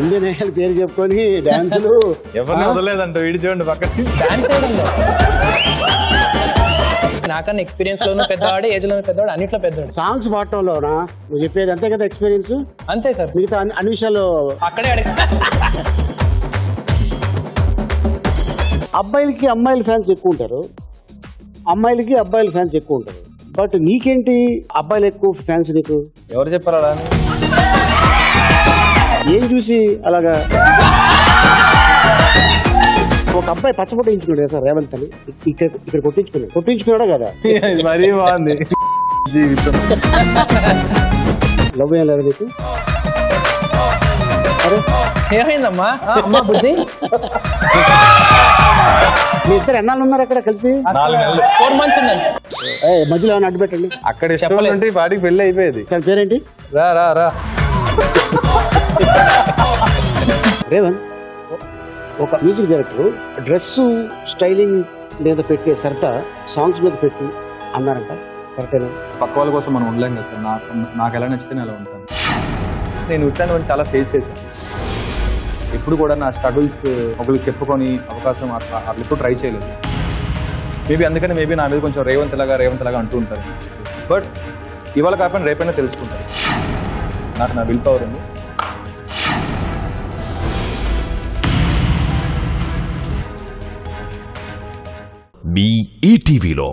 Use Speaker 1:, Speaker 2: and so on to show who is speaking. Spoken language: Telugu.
Speaker 1: ఇండియన్ ఐడల్ పేరు చెప్పుకొని డాన్సులు
Speaker 2: ఎవరిని వదలేదంట వీడి చూడండి పక్కన
Speaker 3: నాకన్నా ఎక్స్పీరియన్స్ లోను పెద్దవాడు, ఏజ్ లోను పెద్దవాడు, అన్నిట్లో పెద్దవాడు.
Speaker 1: సాంగ్స్ పాడటంలోనా నువ్వు చెప్పేది అంతే కదా ఎక్స్పీరియన్స్?
Speaker 3: అంతే సార్,
Speaker 1: మిగతా అన్ని విషయాలు
Speaker 3: అక్కడే అడిగి.
Speaker 1: అబ్బాయిలకి అమ్మాయిల ఫ్యాన్స్ ఎక్కువ ఉంటారు, అమ్మాయిలకి అబ్బాయిల ఫ్యాన్స్ ఎక్కువ ఉంటారు. బట్ నీకేంటి అబ్బాయిలు ఎక్కువ ఫ్యాన్స్ నీకు?
Speaker 2: ఎవరు చెప్పారా?
Speaker 1: ఏం చూసి అలాగా? ఒక అబ్బాయి పచ్చబొట్ట ఇంచుకున్నాడు కదా సార్ రేవంత్ అని, ఇక్కడ కొట్టించుకున్నాడా కదా?
Speaker 2: మరీ బాగుంది జీవితం.
Speaker 1: లవ్ ఏం లేదా నీకు? అరే
Speaker 3: ఏమైందమ్మా అమ్మా బుద్ధి?
Speaker 1: మీ ఇద్దరు ఎన్నాళ్ళు ఉన్నారు అక్కడ కలిసి?
Speaker 2: 4 నెలలు.
Speaker 3: 4 months ఉందండి.
Speaker 1: మధ్యలో ఏమైనా అడ్డు పెట్టండి.
Speaker 2: అక్కడ ఇష్టం ఉంటే వాడికి పెళ్లి అయిపోయేది.
Speaker 1: తన పేరేంటి?
Speaker 2: రా రా రా.
Speaker 1: రేవంత్, ఒక మ్యూజిక్ డైరెక్టర్ డ్రెస్ స్టైలింగ్ మీద పెట్టే సరదా సాంగ్స్ మీద పెట్టి అన్నారంట, కరెక్టేనా?
Speaker 2: పక్క వాళ్ళ కోసం మనం ఉండలేం కదా సార్. నాకు ఎలా నచ్చితే నేను అలా ఉంటాను. నేను ఉత్సాహం చాలా ఫేస్ చేశాను. ఎప్పుడు కూడా నా స్ట్రగుల్స్ ఒకరికి చెప్పుకొని అవకాశం అట్లా ఎప్పుడు ట్రై చేయలేదు. అందుకని నా మీద కొంచెం రేవంత్ లాగా అంటూ ఉంటారు. బట్ ఇవాళ కాకపోయినా రేపైనా తెలుసుకుంటారు. నాకు నా విల్ పవర్ ఉంది.
Speaker 4: మీ ఈటీవీలో